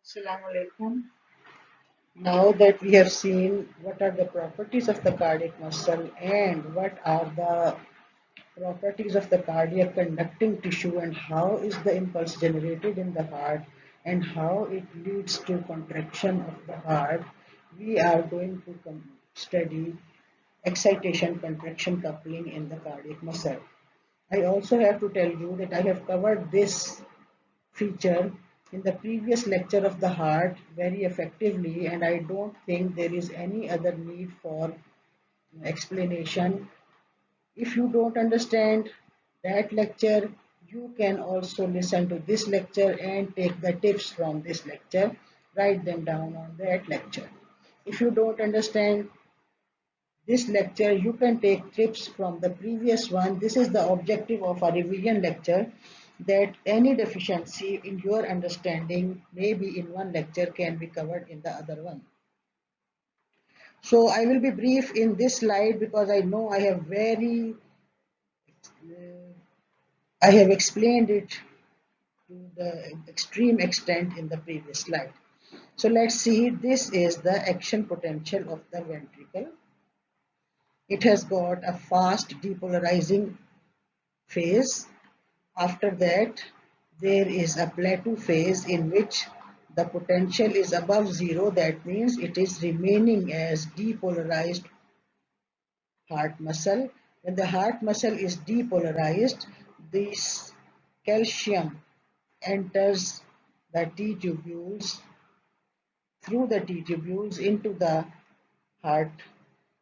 Assalamu alaikum. Now that we have seen what are the properties of the cardiac muscle and what are the properties of the cardiac conducting tissue and how is the impulse generated in the heart and how it leads to contraction of the heart, we are going to study excitation contraction coupling in the cardiac muscle. I also have to tell you that I have covered this feature in the previous lecture of the heart very effectively, and I don't think there is any other need for explanation. If you don't understand that lecture, you can also listen to this lecture and take the tips from this lecture, write them down on that lecture. If you don't understand this lecture, you can take tips from the previous one. This is the objective of a revision lecture, that any deficiency in your understanding maybe in one lecture can be covered in the other one. So I will be brief in this slide because I know I have explained it to the extreme extent in the previous slide. So let's see, this is the action potential of the ventricle. It has got a fast depolarizing phase. After that, there is a plateau phase in which the potential is above zero. That means it is remaining as depolarized heart muscle. When the heart muscle is depolarized, this calcium enters the T tubules through the T tubules into the heart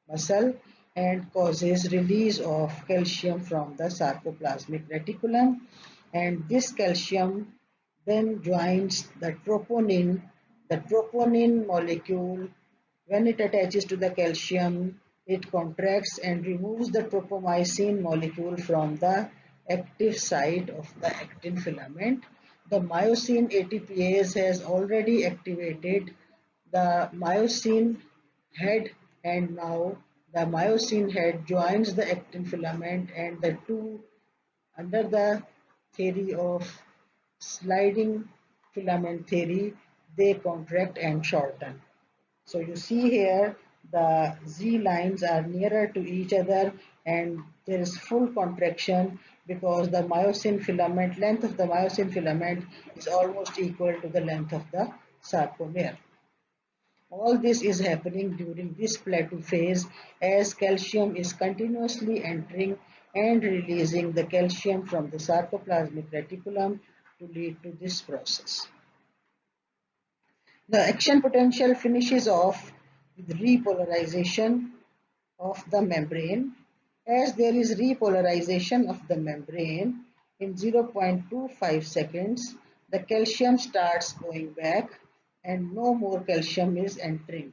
muscle and causes release of calcium from the sarcoplasmic reticulum, and this calcium then joins the troponin. The troponin molecule, when it attaches to the calcium, it contracts and removes the tropomyosin molecule from the active site of the actin filament. The myosin ATPase has already activated the myosin head, and now the myosin head joins the actin filament, and the two, under the theory of sliding filament theory, they contract and shorten. So you see here the Z lines are nearer to each other and there is full contraction because the myosin filament, length of the myosin filament is almost equal to the length of the sarcomere. All this is happening during this plateau phase as calcium is continuously entering and releasing the calcium from the sarcoplasmic reticulum to lead to this process. The action potential finishes off with repolarization of the membrane. As there is repolarization of the membrane, in 0.25 seconds, the calcium starts going back and no more calcium is entering.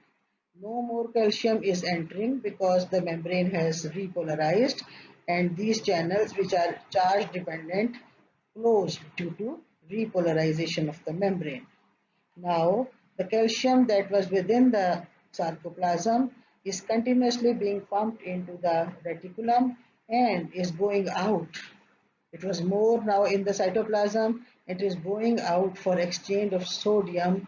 No more calcium is entering because the membrane has repolarized and these channels, which are charge dependent, closed due to repolarization of the membrane. Now, the calcium that was within the sarcoplasm is continuously being pumped into the reticulum and is going out. It was more now in the cytoplasm. It is going out for exchange of sodium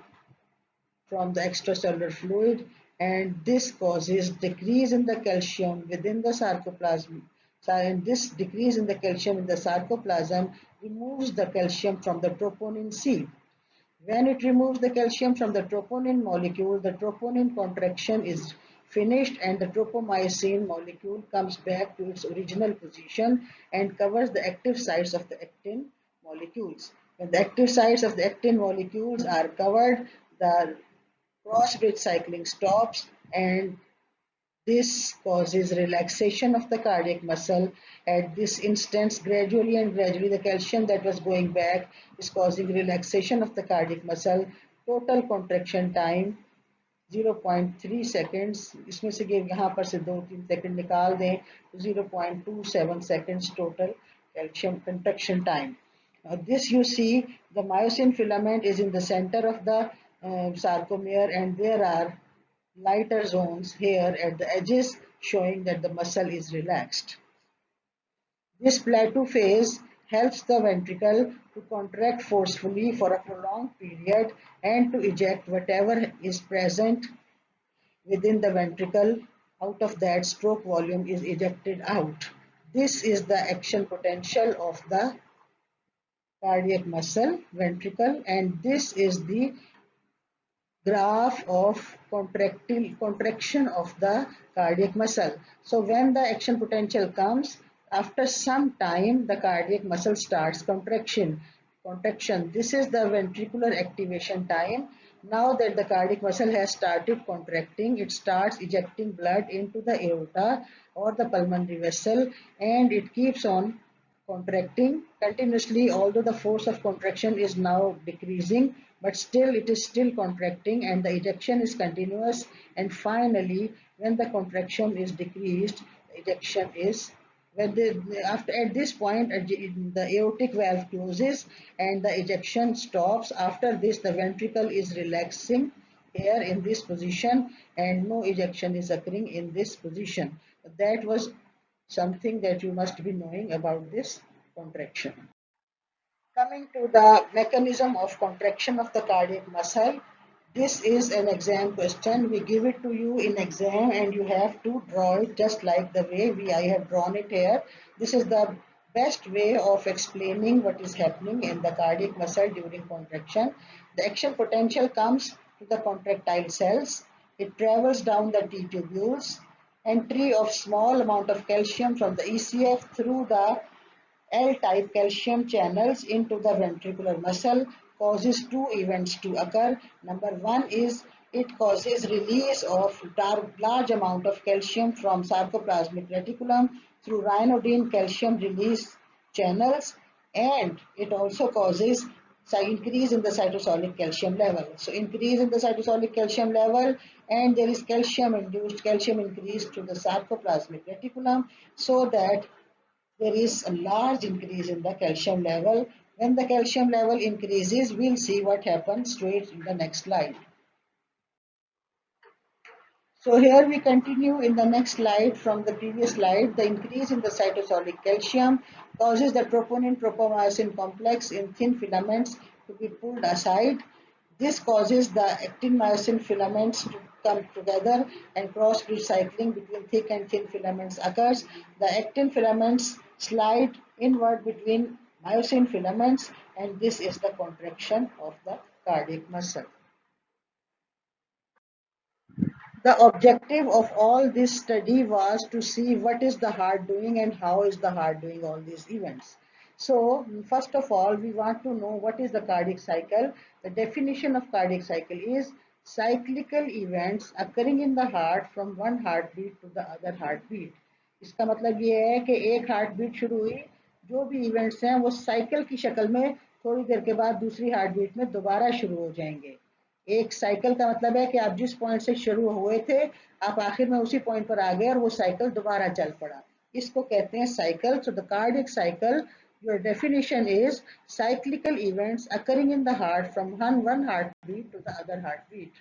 from the extracellular fluid, and this causes decrease in the calcium within the sarcoplasm. And this decrease in the calcium in the sarcoplasm removes the calcium from the troponin C. When it removes the calcium from the troponin molecule, the troponin contraction is finished and the tropomyosin molecule comes back to its original position and covers the active sites of the actin molecules. When the active sites of the actin molecules are covered, the cross-bridge cycling stops, and this causes relaxation of the cardiac muscle. At this instance, gradually and gradually, the calcium that was going back is causing relaxation of the cardiac muscle. Total contraction time 0.3 seconds. इसमें से यहाँ पर से 2-3 second निकाल दें तो 0.27 seconds total calcium contraction time. This you see, the myosin filament is in the center of the sarcomere, and there are lighter zones here at the edges showing that the muscle is relaxed. This plateau phase helps the ventricle to contract forcefully for a prolonged period and to eject whatever is present within the ventricle. Out of that, stroke volume is ejected out. This is the action potential of the cardiac muscle ventricle, and this is the graph of contraction of the cardiac muscle. So when the action potential comes, after some time the cardiac muscle starts contraction. This is the ventricular activation time. Now that the cardiac muscle has started contracting, it starts ejecting blood into the aorta or the pulmonary vessel, and it keeps on contracting continuously, although the force of contraction is now decreasing, but still it is still contracting, and the ejection is continuous. And finally, when the contraction is decreased, the ejection is after at this point the aortic valve closes and the ejection stops. After this, the ventricle is relaxing here in this position and no ejection is occurring in this position. That was something that you must be knowing about this contraction. Coming to the mechanism of contraction of the cardiac muscle, this is an exam question. We give it to you in exam and you have to draw it just like the way I have drawn it here. This is the best way of explaining what is happening in the cardiac muscle during contraction. The action potential comes to the contractile cells. It travels down the T tubules. Entry of small amount of calcium from the ECF through the L-type calcium channels into the ventricular muscle causes two events to occur. Number one is it causes release of large amount of calcium from sarcoplasmic reticulum through ryanodine calcium release channels, and it also causes increase in the cytosolic calcium level. So increase in the cytosolic calcium level, and there is calcium induced calcium increase to the sarcoplasmic reticulum, so that there is a large increase in the calcium level. When the calcium level increases, we'll see what happens to it in the next slide. So here we continue in the next slide from the previous slide. The increase in the cytosolic calcium causes the troponin tropomyosin complex in thin filaments to be pulled aside. This causes the actin myosin filaments to come together and cross bridge cycling between thick and thin filaments occurs. The actin filaments slide inward between myosin filaments, and this is the contraction of the cardiac muscle. The objective of all this study was to see what is the heart doing and how is the heart doing all these events. So first of all, we want to know what is the cardiac cycle. The definition of cardiac cycle is cyclical events occurring in the heart from one heartbeat to the other heartbeat. इसका मतलब ये है कि एक heart beat शुरू हुई, जो भी इवेंट्स हैं वो साइकिल की शक्ल में थोड़ी देर के बाद दूसरी हार्ट बीट में दोबारा शुरू हो जाएंगे. एक साइकिल का मतलब है कि आप जिस पॉइंट से शुरू हुए थे आप आखिर में उसी पॉइंट पर आ गए और वो साइकिल दोबारा चल पड़ा. इसको कहते हैं cycle. So the cardiac cycle, your definition is cyclical events occurring in the heart from one heartbeat to the other heartbeat.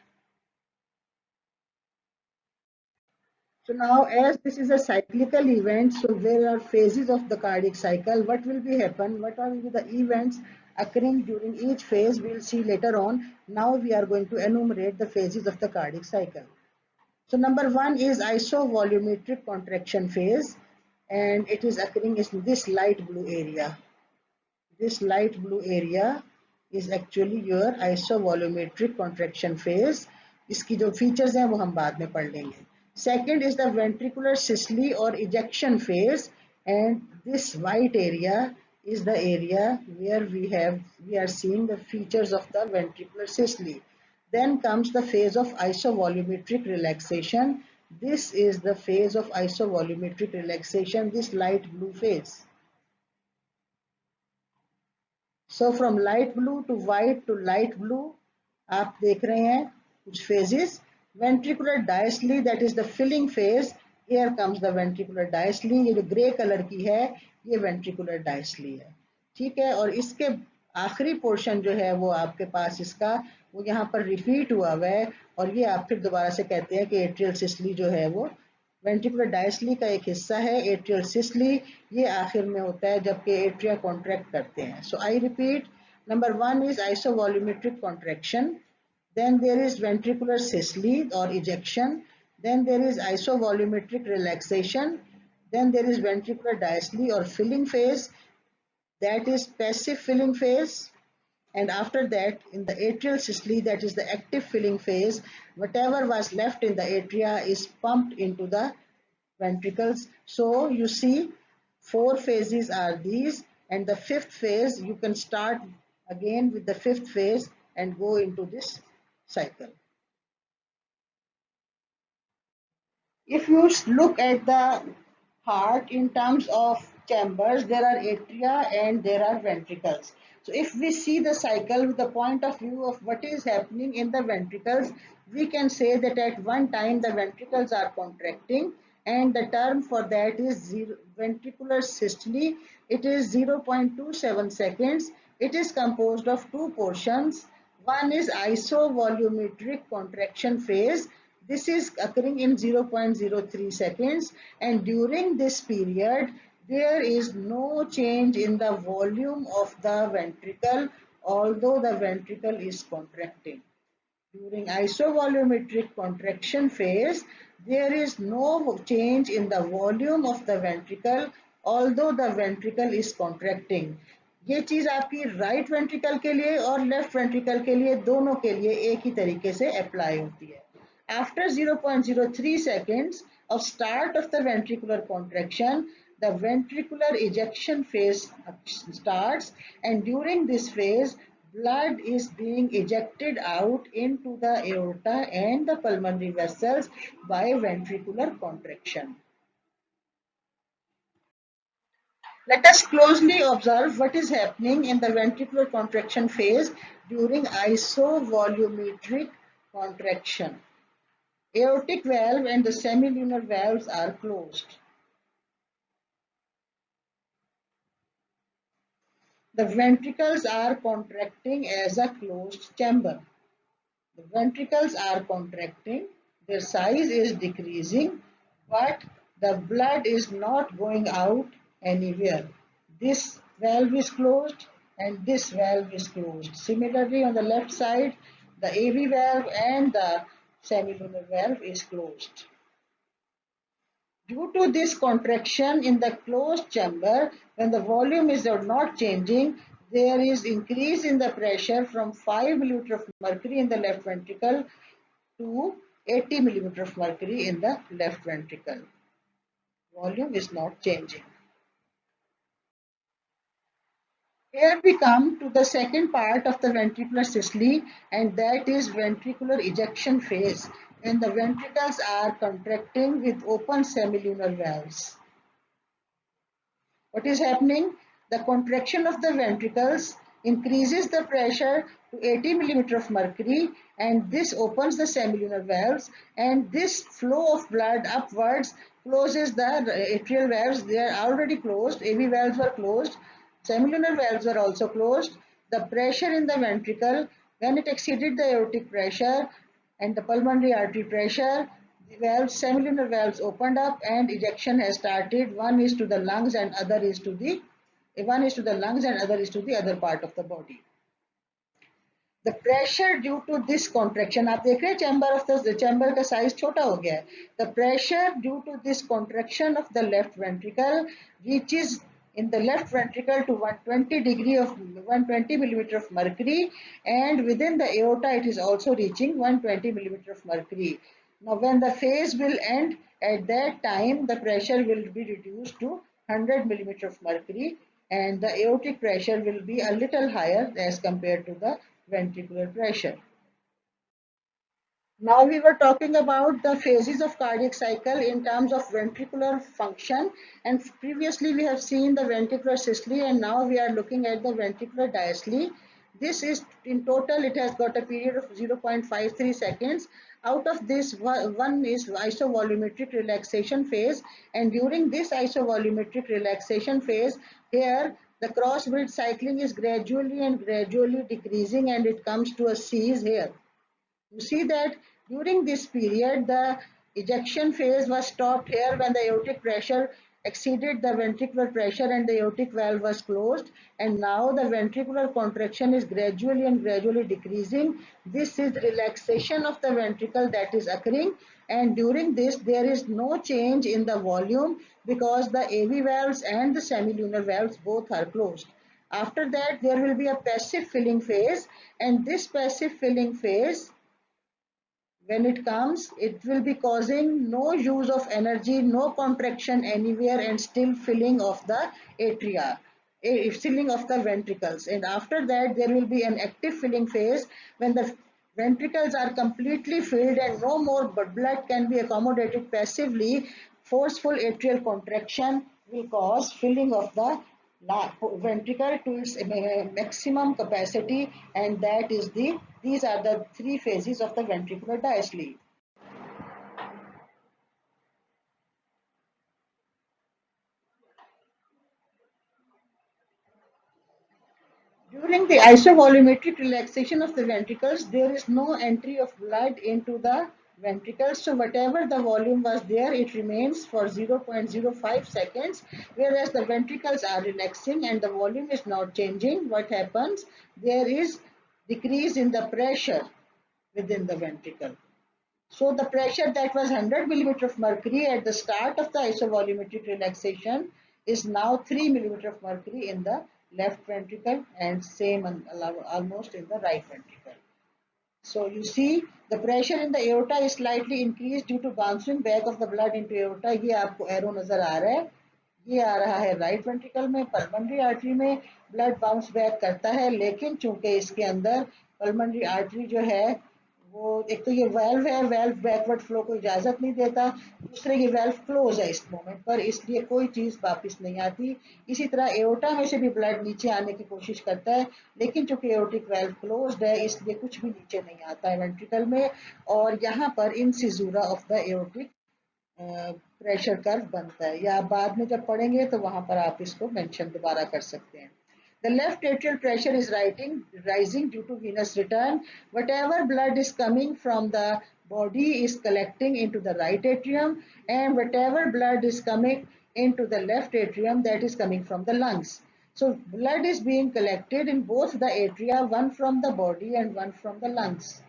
So now, as this is a cyclical event, so there are phases of the cardiac cycle. What will be happen? What are the events occurring during each phase? We'll see later on. Now we are going to enumerate the phases of the cardiac cycle. So number one is isovolumetric contraction phase, and it is occurring in this light blue area. This light blue area is actually your isovolumetric contraction phase. इसकी जो features हैं वो हम बाद में पढ़ लेंगे. Second is the ventricular systole or ejection phase, and this white area is the area where we are seeing the features of the ventricular systole. Then comes the phase of isovolumetric relaxation. This is the phase of isovolumetric relaxation, this light blue phase. So from light blue to white to light blue, आप देख रहे हैं कुछ phases. Ventricular diastole, that is the filling phase. Here comes the ventricular diastole. ये जो grey colour की है ये ventricular diastole है. ठीक है, और इसके आखिरी पोर्शन जो है वो आपके पास इसका वो यहाँ पर रिपीट हुआ है, और ये आप फिर दोबारा से कहते हैं कि एट्रियल सिस्टली जो है वो वेंट्रिकुलर डायस्ली का एक हिस्सा है एट्रियल सिस्टली, ये आखिर में होता है जबकि एट्रिया कॉन्ट्रैक्ट करते हैं. So I repeat, number 1 is isovolumetric contraction, then there is ventricular systole or ejection, then there is isovolumetric relaxation, then there is ventricular diastole or filling phase, that is passive filling phase, and after that in the atrial systole, that is the active filling phase, whatever was left in the atria is pumped into the ventricles. So you see 4 phases are these, and the 5th phase you can start again with the 5th phase and go into this cycle. If you look at the heart in terms of chambers, there are atria and there are ventricles. So if we see the cycle with the point of view of what is happening in the ventricles, we can say that at one time the ventricles are contracting, and the term for that is ventricular systole. It is 0.27 seconds. It is composed of two portions. One is isovolumetric contraction phase. This is occurring in 0.03 seconds, and during this period there is no change in the volume of the ventricle although the ventricle is contracting. During isovolumetric contraction phase, there is no change in the volume of the ventricle although the ventricle is contracting. ये चीज आपकी right ventricle के लिए और left ventricle के लिए दोनों के लिए एक ही तरीके से अप्लाई होती है. After 0.03 seconds of start of the ventricular contraction, the ventricular ejection phase starts, and during this phase blood is being ejected out into the aorta and the pulmonary vessels by ventricular contraction. Let us closely observe what is happening in the ventricular contraction phase during isovolumetric contraction. Aortic valve and the semilunar valves are closed. The ventricles are contracting as a closed chamber. The ventricles are contracting, their size is decreasing, but the blood is not going out anywhere. This valve is closed and this valve is closed. Similarly, on the left side, the AV valve and the semilunar valve is closed. Due to this contraction in the closed chamber, when the volume is not changing, there is increase in the pressure from 5 millimeter of mercury in the left ventricle to 80 millimeter of mercury in the left ventricle. Volume is not changing. Here we come to the second part of the ventricular systole, and that is ventricular ejection phase, when the ventricles are contracting with open semilunar valves. What is happening? The contraction of the ventricles increases the pressure to 80 millimeter of mercury, and this opens the semilunar valves, and this flow of blood upwards closes the atrial valves. They are already closed. AV valves were closed. Semilunar valves were also closed. The pressure in the ventricle, when it exceeded the aortic pressure and the pulmonary artery pressure, the valves, semilunar valves opened up and ejection has started. One is to the lungs and other is to the other part of the body. The pressure due to this contraction, आप देख रहे हैं chamber का size छोटा हो गया है. The pressure due to this contraction of the left ventricle reaches in the left ventricle to 120 millimeter of mercury, and within the aorta it is also reaching 120 millimeter of mercury. Now when the phase will end, at that time the pressure will be reduced to 100 millimeter of mercury, and the aortic pressure will be a little higher as compared to the ventricular pressure. Now we were talking about the phases of cardiac cycle in terms of ventricular function, and previously we have seen the ventricular systole, and now we are looking at the ventricular diastole. This is in total, it has got a period of 0.53 seconds. Out of this, one is isovolumetric relaxation phase, and during this isovolumetric relaxation phase, here the cross bridge cycling is gradually decreasing, and it comes to a cease here. You see that during this period, the Ejection phase was stopped here when the aortic pressure exceeded the ventricular pressure and the aortic valve was closed, and now the ventricular contraction is gradually decreasing. This is relaxation of the ventricle that is occurring, and during this there is no change in the volume because the AV valves and the semilunar valves both are closed. After that there will be a passive filling phase, and this passive filling phase, when it comes, it will be causing no use of energy, no contraction anywhere, and still filling of the atria, filling of the ventricles. And after that, there will be an active filling phase when the ventricles are completely filled and no more blood can be accommodated passively. Forceful atrial contraction will cause filling of the ventricle to its maximum capacity, and that is these are the three phases of the ventricular diastole. During the isovolumetric relaxation of the ventricles, there is no entry of blood into the ventricles. So whatever the volume was there, it remains for 0.05 seconds, whereas the ventricles are relaxing and the volume is not changing. What happens? There is decrease in the pressure within the ventricle. So the pressure that was 100 millimeter of mercury at the start of the isovolumetric relaxation is now 3 millimeter of mercury in the left ventricle and same almost in the right ventricle. So you see the pressure in the aorta is slightly increased due to bouncing back of the blood into aorta. ये आपको arrow नजर आ रहा है, ये आ रहा है right ventricle में. Pulmonary artery में ब्लड बाउंस बैक करता है, लेकिन चूंकि इसके अंदर पल्मोनरी आर्टरी जो है वो एक तो ये वेल्व है, वेल्व बैकवर्ड फ्लो को इजाजत नहीं देता, दूसरे ये वेल्व क्लोज है इस मोमेंट पर, इसलिए कोई चीज वापस नहीं आती. इसी तरह एओर्टा में से भी ब्लड नीचे आने की कोशिश करता है, लेकिन चूंकि एओर्टिक वेल्व क्लोज्ड है इसलिए कुछ भी नीचे नहीं आता है वेंट्रिकल में, और यहाँ पर incisura of the aortic pressure curve बनता है, या आप बाद में जब पढ़ेंगे तो वहां पर आप इसको मेंशन दोबारा कर सकते हैं. The left atrial pressure is rising due to venous return. Whatever blood is coming from the body is collecting into the right atrium, and whatever blood is coming into the left atrium, that is coming from the lungs. So blood is being collected in both the atria, one from the body and one from the lungs.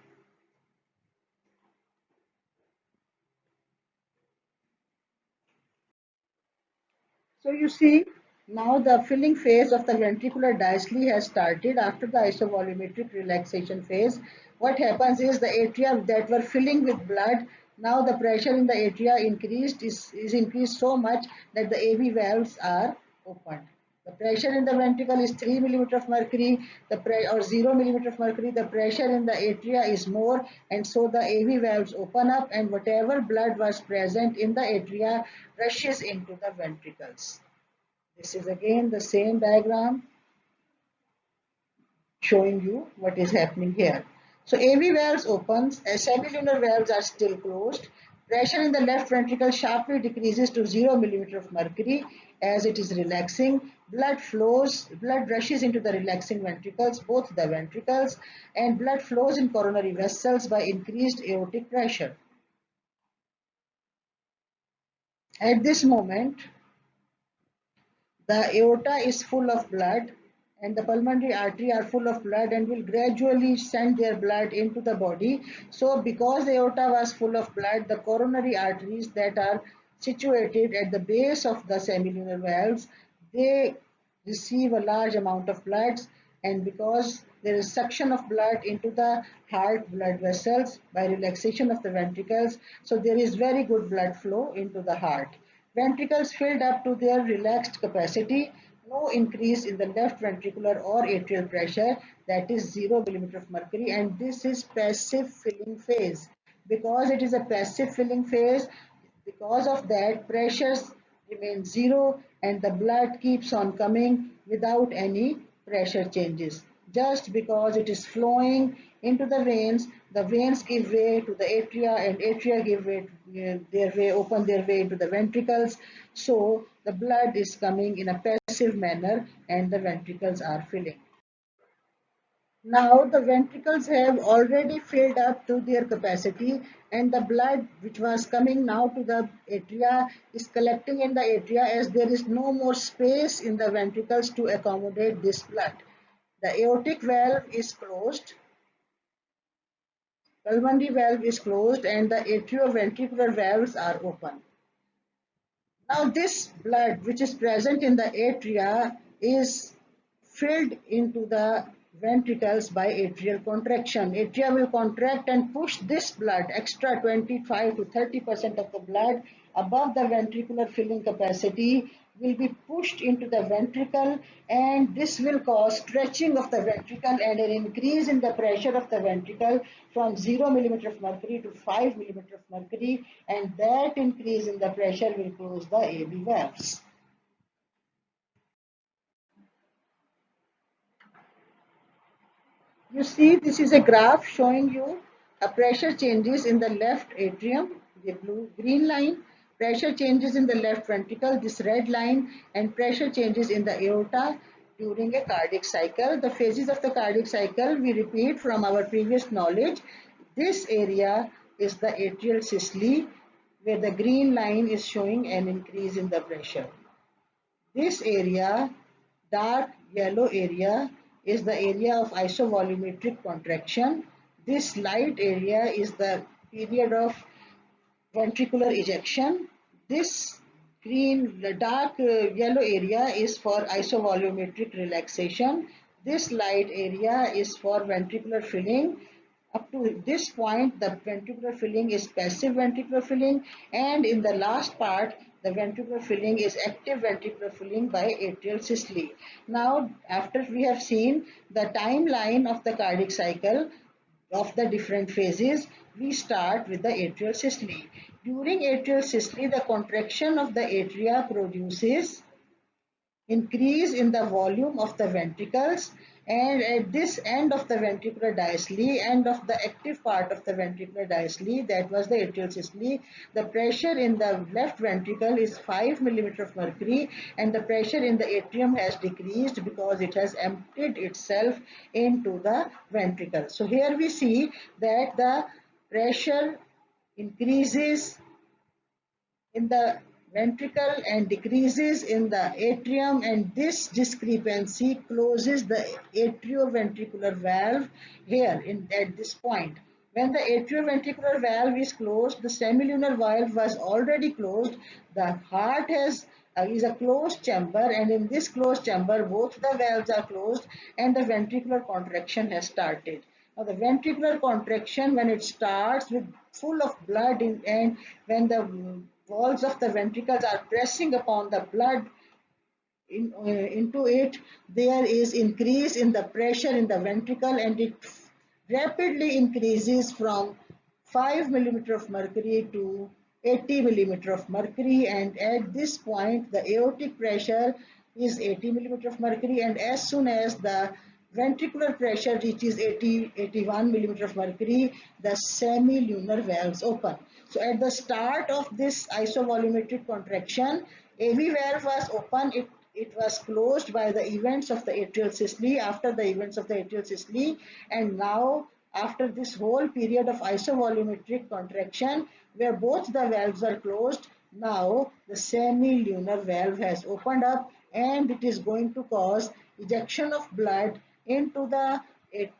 So you see, now the filling phase of the ventricular diastole has started after the isovolumetric relaxation phase. What happens is the atria that were filling with blood, now the pressure in the atria is increased so much that the AV valves are opened. The pressure in the ventricle is 3 millimeter of mercury, or 0 millimeter of mercury. The pressure in the atria is more, and so the AV valves open up, and whatever blood was present in the atria rushes into the ventricles. This is again the same diagram showing you what is happening here. So AV valves opens, semilunar valves are still closed. Pressure in the left ventricle sharply decreases to 0 millimeter of mercury as it is relaxing. Blood rushes into the relaxing ventricles, both the ventricles, and blood flows in coronary vessels by increased aortic pressure. At this moment, the aorta is full of blood and the pulmonary artery are full of blood and will gradually send their blood into the body. So because the aorta was full of blood, the coronary arteries that are situated at the base of the semilunar valves, they receive a large amount of blood, and because there is suction of blood into the heart blood vessels by relaxation of the ventricles, so there is very good blood flow into the heart. Ventricles filled up to their relaxed capacity, no increase in the left ventricular or atrial pressure, that is 0 millimeter of mercury, and this is passive filling phase. Because it is a passive filling phase, because of that pressures remain zero and the blood keeps on coming without any pressure changes. Just because it is flowing into the veins give way to the atria and atria give way open their way into the ventricles. So the blood is coming in a passive manner and the ventricles are filling. Now the ventricles have already filled up to their capacity, and the blood which was coming now to the atria is collecting in the atria, as there is no more space in the ventricles to accommodate this blood. The aortic valve is closed, pulmonary valve is closed, and the atrioventricular valves are open. Now this blood which is present in the atria is filled into the ventricles by atrial contraction. Atria will contract and push this blood, extra 25 to 30% of the blood above the ventricular filling capacity, will be pushed into the ventricle, and this will cause stretching of the ventricle and an increase in the pressure of the ventricle from 0 millimeter of mercury to 5 millimeter of mercury, and that increase in the pressure will close the AV valves. You see, this is a graph showing you a pressure changes in the left atrium, the blue green line, pressure changes in the left ventricle, this red line, and pressure changes in the aorta during a cardiac cycle. The phases of the cardiac cycle we repeat from our previous knowledge. This area is the atrial systole, where the green line is showing an increase in the pressure. This area, dark yellow area, is the area of isovolumetric contraction. This light area is the period of ventricular ejection. This green, the dark yellow area is for isovolumetric relaxation. This light area is for ventricular filling. Up to this point, the ventricular filling is passive ventricular filling, and in the last part, the ventricular filling is active ventricular filling by atrial systole. Now, after we have seen the timeline of the cardiac cycle, of the different phases, we start with the atrial systole. During atrial systole, the contraction of the atria produces increase in the volume of the ventricles, and at this end of the ventricular diastole, end of the active part of the ventricular diastole, that was the atrial systole, the pressure in the left ventricle is 5 millimeter of mercury, and the pressure in the atrium has decreased because it has emptied itself into the ventricle. So here we see that the pressure increases in the ventricle and decreases in the atrium, and this discrepancy closes the atrioventricular valve here at this point. When the atrioventricular valve is closed, the semilunar valve was already closed. The heart is a closed chamber, and in this closed chamber both the valves are closed and the ventricular contraction has started. Now the ventricular contraction, when it starts with full of blood and when the walls of the ventricles are pressing upon the blood into it, there is increase in the pressure in the ventricle, and it rapidly increases from 5 millimeter of mercury to 80 millimeter of mercury, and at this point the aortic pressure is 80 millimeter of mercury, and as soon as the ventricular pressure reaches 81 millimeter of mercury, the semilunar valves open. So at the start of this isovolumetric contraction, AV valve was open. It was closed by the events of the atrial systole, after the events of the atrial systole, and now after this whole period of isovolumetric contraction where both the valves are closed, now the semilunar valve has opened up, and it is going to cause ejection of blood into the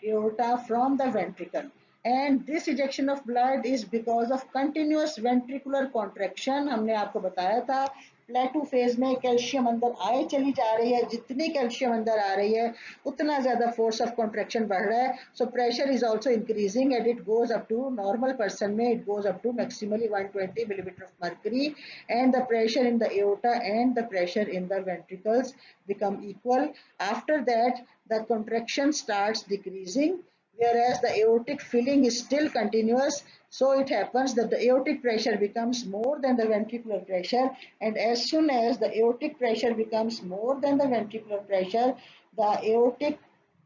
aorta from the ventricle. And this ejection of blood is because of continuous ventricular contraction. हमने आपको बताया था प्लेटू phase में calcium अंदर आए चली जा रही है, जितनी कैल्शियम अंदर आ रही है उतना ज्यादा फोर्स ऑफ कॉन्ट्रैक्शन बढ़ रहा है. So pressure is also increasing and it goes up to normal person में it goes up to maximally 120 millimeter of mercury, and the pressure in the aorta and the pressure in the ventricles become equal. After that the contraction starts decreasing, whereas the aortic filling is still continuous. So it happens that the aortic pressure becomes more than the ventricular pressure, and as soon as the aortic pressure becomes more than the ventricular pressure, the aortic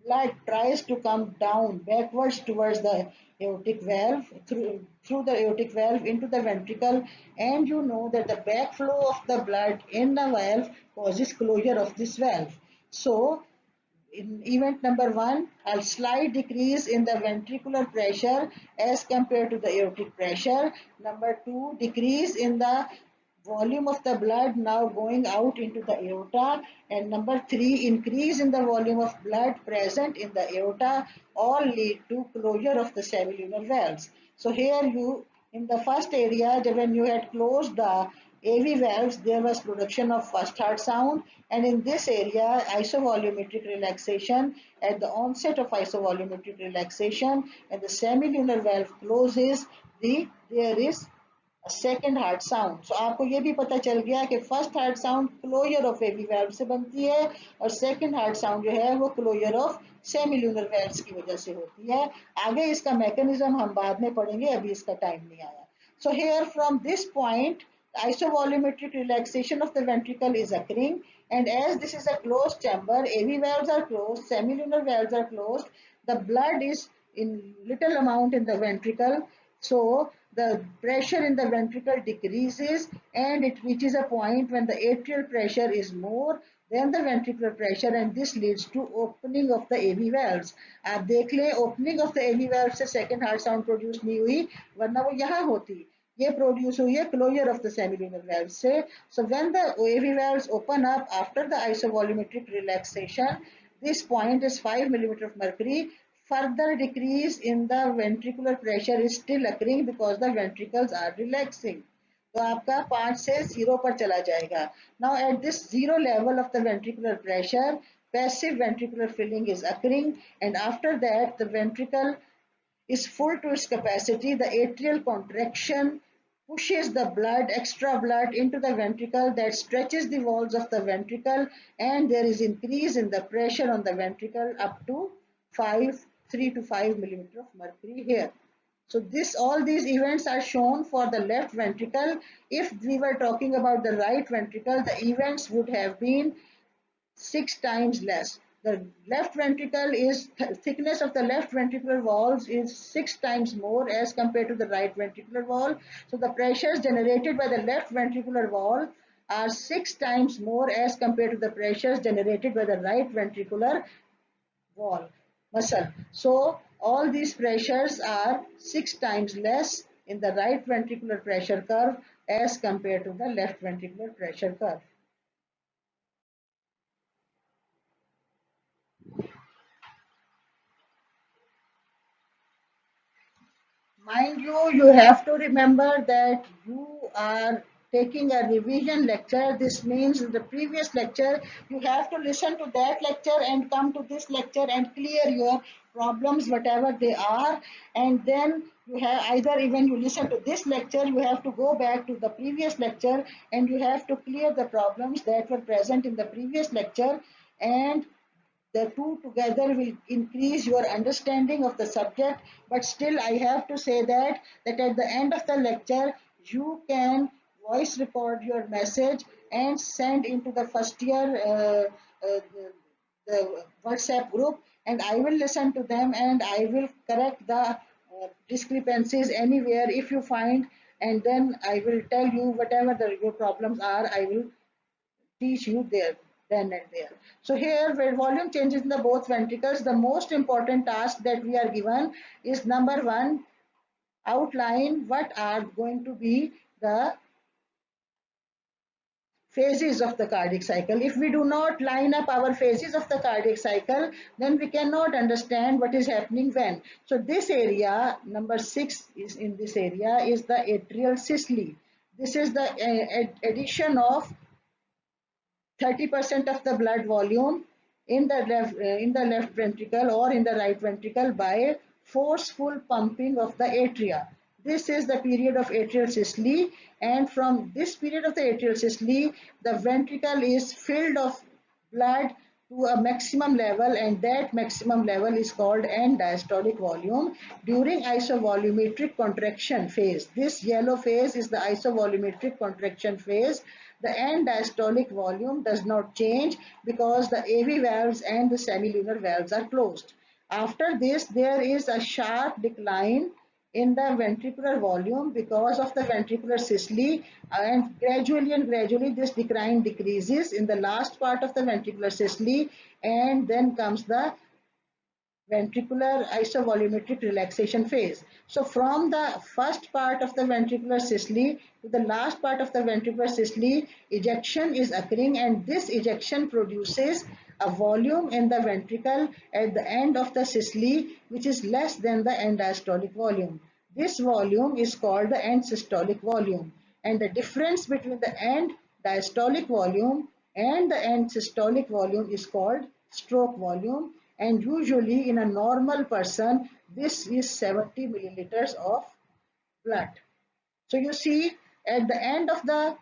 blood tries to come down backwards towards the aortic valve, through the aortic valve into the ventricle, and you know that the backflow of the blood in the valve causes closure of this valve. So in event number 1, a slight decrease in the ventricular pressure as compared to the aortic pressure. Number 2, decrease in the volume of the blood now going out into the aorta. And number 3, increase in the volume of blood present in the aorta, all lead to closure of the semilunar valves. So here you, in the first area, when you had closed the AV valves, there was production of first heart sound, and in this area, isovolumetric relaxation, at the onset of isovolumetric relaxation, and the semilunar valve closes, there is a second heart sound. So आपको ये भी पता चल गया कि first heart sound closure of AV valve से बनती है और सेकंड हार्ट साउंड जो है वो क्लोजर ऑफ सेमिल्यूनर वेल्व्स की वजह से होती है. आगे इसका मैकेनिज्म हम बाद में पढ़ेंगे, अभी इसका टाइम नहीं आया. So here from this point, isovolumetric relaxation of the ventricle is occurring, and as this is a closed chamber, AV valves are closed, semilunar valves are closed, the blood is in little amount in the ventricle, so the pressure in the ventricle decreases and it reaches a point when the atrial pressure is more than the ventricular pressure, and this leads to opening of the AV valves. आप देख लें, opening of the AV valve से second heart sound produce नहीं हुई, वरना वो यहाँ होती. ये प्रोड्यूस हुई है closure of the semilunar valves से. So when the AV valves open up after the isovolumetric relaxation, this point is 5 millimeter of mercury. Further decrease in the ventricular pressure is still occurring because the ventricles are relaxing. तो आपका 5 से 0 पर चला जाएगा. Now at this 0 level of the ventricular pressure, passive ventricular filling is occurring, and after that the ventricle is full to its capacity. The atrial contraction pushes the blood, extra blood, into the ventricle, that stretches the walls of the ventricle, and there is increase in the pressure on the ventricle up to 3 to 5 millimeter of mercury here. So all these events are shown for the left ventricle. If we were talking about the right ventricle, the events would have been 6 times less. The left ventricle is, thickness of the left ventricular walls is 6 times more as compared to the right ventricular wall. So the pressures generated by the left ventricular wall are 6 times more as compared to the pressures generated by the right ventricular wall muscle. So all these pressures are 6 times less in the right ventricular pressure curve as compared to the left ventricular pressure curve. Mind you, you have to remember that you are taking a revision lecture. This means the previous lecture, you have to listen to that lecture and come to this lecture and clear your problems, whatever they are. And then you have either, even you listen to this lecture, you have to go back to the previous lecture and you have to clear the problems that were present in the previous lecture, and the two together will increase your understanding of the subject. But still I have to say that at the end of the lecture you can voice record your message and send into the first year the WhatsApp group, and I will listen to them and I will correct the discrepancies anywhere if you find, and then I will tell you whatever your problems are. I will teach you there, then and there. So here, where volume changes in the both ventricles, the most important task that we are given is number 1, outline what are going to be the phases of the cardiac cycle. If we do not line up our phases of the cardiac cycle, then we cannot understand what is happening when. So this area, number 6 is in this area, is the atrial systole. This is the addition of 30% of the blood volume in the left ventricle or in the right ventricle by forceful pumping of the atria. This is the period of atrial systole, and from this period of the atrial systole, the ventricle is filled of blood to a maximum level, and that maximum level is called end diastolic volume during isovolumetric contraction phase. This yellow phase is the isovolumetric contraction phase. The end diastolic volume does not change because the AV valves and the semilunar valves are closed. After this, there is a sharp decline in the ventricular volume because of the ventricular systole, and gradually this decline decreases in the last part of the ventricular systole, and then comes the ventricular isovolumetric relaxation phase. So from the first part of the ventricular systole to the last part of the ventricular systole, ejection is occurring, and this ejection produces a volume in the ventricle at the end of the systole which is less than the end diastolic volume. This volume is called the end systolic volume, and the difference between the end diastolic volume and the end systolic volume is called stroke volume, and usually in a normal person this is 70 milliliters of blood. So you see, at the end of the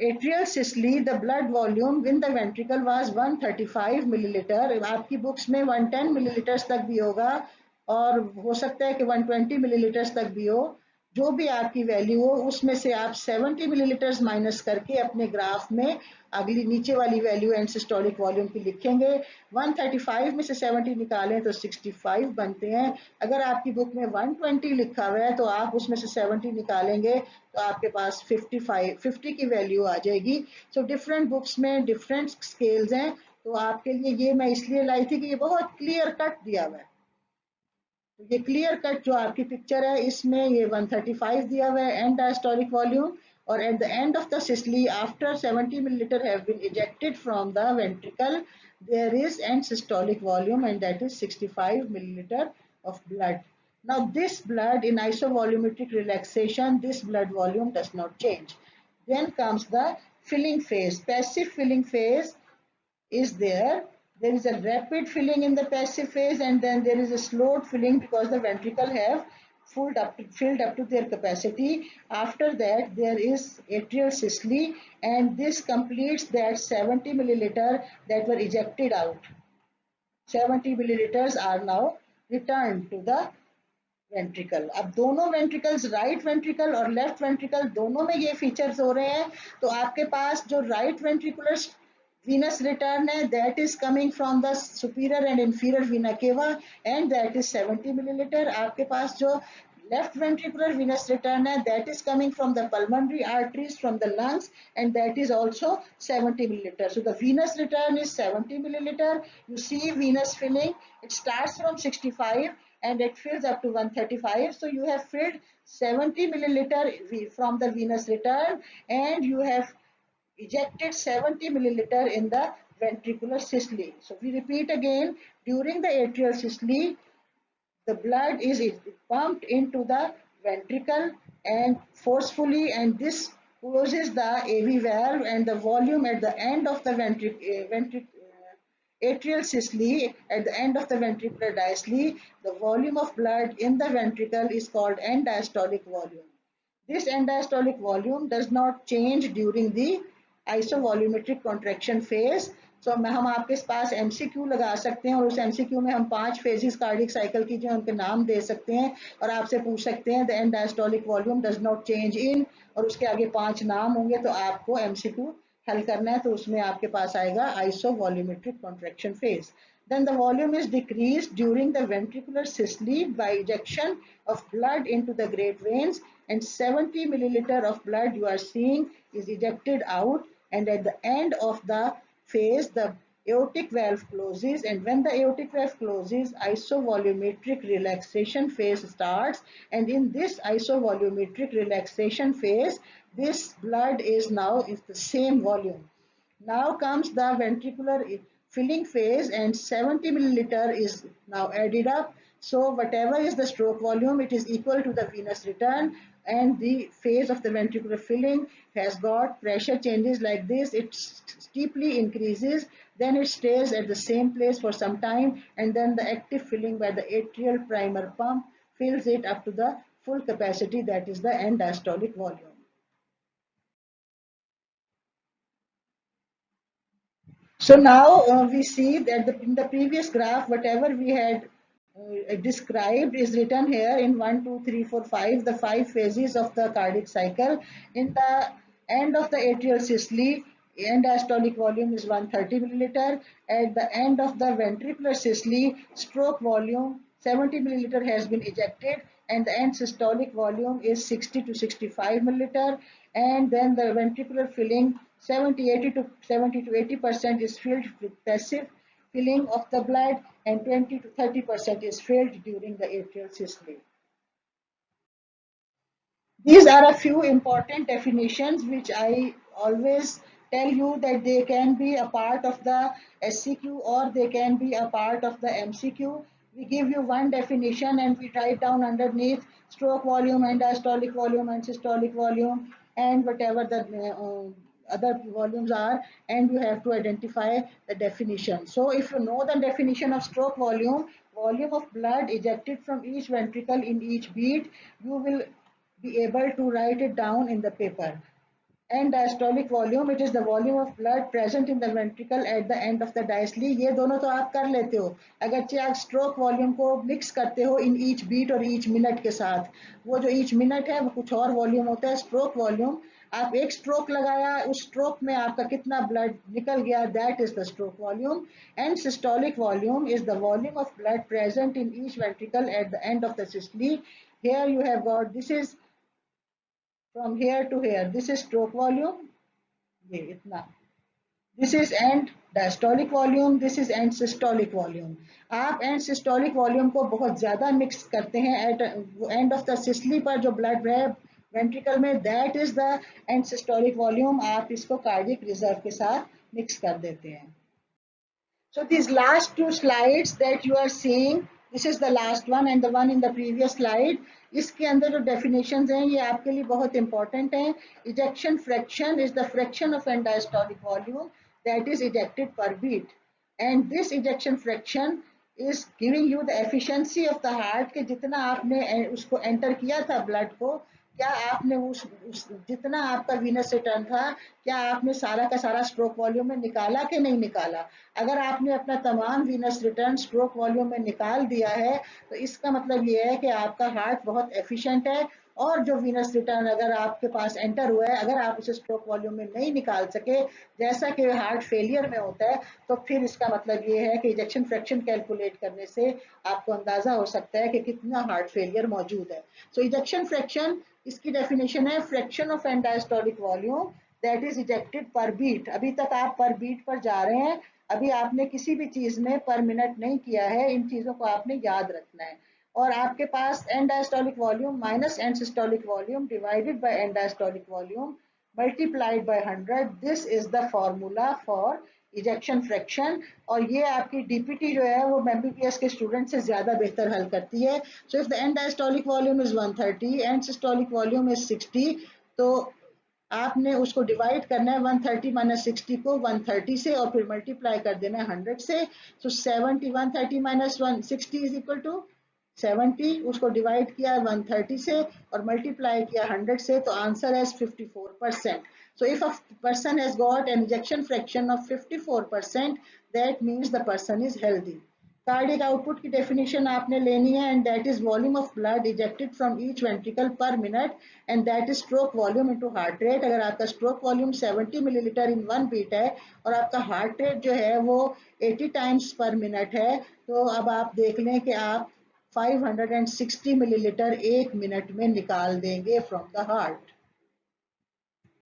atrial systole, the blood volume in the ventricle was 135 milliliter. आपकी books में 110 milliliters तक भी होगा, और हो सकता है कि 120 milliliters तक भी हो. जो भी आपकी वैल्यू हो उसमें से आप 70 मिलीलीटर्स माइनस करके अपने ग्राफ में अगली नीचे वाली वैल्यू एंड सिस्टोलिक वॉल्यूम की लिखेंगे. 135 में से 70 निकालें तो 65 बनते हैं. अगर आपकी बुक में 120 लिखा हुआ है तो आप उसमें से 70 निकालेंगे तो आपके पास 50 की वैल्यू आ जाएगी. सो डिफरेंट बुक्स में डिफरेंट स्केल्स हैं, तो आपके लिए ये मैं इसलिए लाई थी कि ये बहुत क्लियर कट दिया हुआ है. तो ये क्लियर कट जो आपकी पिक्चर है इसमें ये 135 दिया हुआ है एंड डायस्टोलिक वॉल्यूम, और at the end of the systole after 70 milliliter have been ejected from the ventricle, there is end systolic volume and that is 65 milliliter of blood. Now this blood in isovolumetric relaxation, this blood volume does not change. Then comes the filling phase. Passive filling phase is there. There is a rapid filling in the passive phase, and then there is a slowed filling because the ventricle have filled up to their capacity. After that there is atrial systole, and this completes that 70 milliliter that were ejected out. 70 milliliters are now returned to the ventricle. अब दोनों ventricles, right ventricle और left ventricle, दोनों में ये features हो रहे हैं. तो आपके पास जो राइट वेंट्रिकुलर venous return है, that is coming from the superior and inferior vena cava and that is 70 milliliter. आपके पास जो left ventricular venous return है, that is coming from the pulmonary arteries from the lungs and that is also 70 milliliter. So the venous return is 70 milliliter. You see venous filling, it starts from 65 and it fills up to 135. So you have filled 70 milliliter from the venous return and you have ejected 70 milliliter in the ventricular systole. So we repeat again, during the atrial systole, the blood is pumped into the ventricle and forcefully, and this closes the AV valve, and the volume at the end of the atrial systole, at the end of the ventricular diastole, the volume of blood in the ventricle is called end diastolic volume. This end diastolic volume does not change during the isovolumetric contraction phase. So हम आपके पास MCQ लगा सकते हैं और उस MCQ में हम 5 phases cardiac cycle की जो उनके नाम दे सकते हैं और आपसे पूछ सकते हैं the end diastolic volume does not change in, और उसके आगे 5 नाम होंगे तो आपको MCQ हल करना है, तो उसमें आपके पास आएगा isovolumetric contraction phase. Then the volume is decreased during the ventricular systole by ejection of blood into the great veins, and 70 milliliter of blood you are seeing is ejected out, and at the end of the phase the aortic valve closes, and when the aortic valve closes isovolumetric relaxation phase starts, and in this isovolumetric relaxation phase this blood is now is the same volume. Now comes the ventricular filling phase and 70 milliliter is now added up. So whatever is the stroke volume, it is equal to the venous return, and the phase of the ventricular filling has got pressure changes like this. It steeply increases, then it stays at the same place for some time, and then the active filling by the atrial primer pump fills it up to the full capacity, that is the end diastolic volume. So now we see that in the previous graph, whatever we had described is written here in 1, 2, 3, 4, 5, the 5 phases of the cardiac cycle. In the end of the atrial systole, end diastolic volume is 130 milliliter. At the end of the ventricular systole, stroke volume 70 milliliter has been ejected, and the end systolic volume is 60 to 65 milliliter, and then the ventricular filling 70 to 80% is filled with passive filling of the blood, and 20 to 30% is filled during the atrial systole. These are a few important definitions which I always tell you that they can be a part of the SCQ or they can be a part of the MCQ. We give you one definition and we write down underneath stroke volume and diastolic volume and systolic volume and whatever the other volumes are, and you have to identify the definition. So if you know the definition of stroke volume, volume of blood ejected from each ventricle in each beat, you will be able to write it down in the paper. And diastolic volume, it is the volume of blood present in the ventricle at the end of the diastole. ये दोनों तो आप कर लेते हो, अगरचे आप stroke volume को मिक्स करते हो इन ईच बीट और ईच मिनट के साथ, वो जो ईच मिनट है वो कुछ और वॉल्यूम होता है. स्ट्रोक वॉल्यूम, आप एक स्ट्रोक लगाया, उस स्ट्रोक में आपका कितना ब्लड निकल गया, that is the stroke volume. And systolic volume is the volume of blood present in each ventricle at the end of the systole. Here you have got, this is from here to here, this is stroke volume, ये इतना, this is end diastolic volume, this is end systolic volume. आप end systolic volume को बहुत ज़्यादा mix करते हैं at end of the systole पर जो blood है ventricle में, that is the end systolic volume. आप इसको cardiac reserve के साथ मिक्स कर देते हैं. So these last two slides that you are seeing, this is the last one and the one in the previous slide. इसके अंदर जो definitions हैं ये आपके लिए बहुत important हैं. Ejection fraction is the fraction of end diastolic volume that is ejected per beat, and this ejection fraction is giving you the efficiency of the heart कि जितना आपने उसको enter किया था blood को, क्या आपने उस जितना आपका वीनस रिटर्न था, क्या आपने सारा का सारा स्ट्रोक वॉल्यूम में निकाला कि नहीं निकाला. अगर आपने अपना तमाम वीनस रिटर्न स्ट्रोक वॉल्यूम में निकाल दिया है तो इसका मतलब ये है कि आपका हार्ट बहुत एफिशिएंट है, और जो वीनस रिटर्न अगर आपके पास एंटर हुआ है, अगर आप उसे स्ट्रोक वॉल्यूम में नहीं निकाल सके जैसा कि हार्ट फेलियर में होता है, तो फिर इसका मतलब ये है कि इजेक्शन फ्रैक्शन कैलकुलेट करने से आपको अंदाजा हो सकता है कि कितना हार्ट फेलियर मौजूद है. सो इजेक्शन फ्रैक्शन, इसकी डेफिनेशन है fraction of and diastolic volume that is ejected पर बीट. अभी तक आप पर बीट पर जा रहे हैं, अभी आपने किसी भी चीज में पर मिनट नहीं किया है. इन चीजों को आपने याद रखना है. और आपके पास and diastolic volume minus and systolic volume divided by and diastolic volume multiplied by 100, this is the formula for ejection fraction. और ये आपकी डीपीटी जो है वो एमबीबीएस के स्टूडेंट से ज्यादा बेहतर हल करती है. So if the end diastolic volume is 130 and systolic volume is 60, तो आपने उसको डिवाइड करना है 130 माइनस 60 को 130 से और फिर मल्टीप्लाई कर देना है 100 से. सो 70 130 माइनस 160 इज इक्वल टू 70, उसको डिवाइड किया 130 से और मल्टीप्लाई किया 100 से, तो आंसर है 54%. So if a person has got an ejection fraction of 54%, that means the person is healthy. Cardiac output की definition आपने लेनी है, and that is volume of blood ejected from each ventricle per minute, and that is stroke volume into heart rate. अगर आपका stroke volume 70 millilitre in one beat है और आपका heart rate जो है वो 80 times per minute है, तो अब आप देख लें कि आप 560 मिलीलीटर एक मिनट में निकाल देंगे from the heart.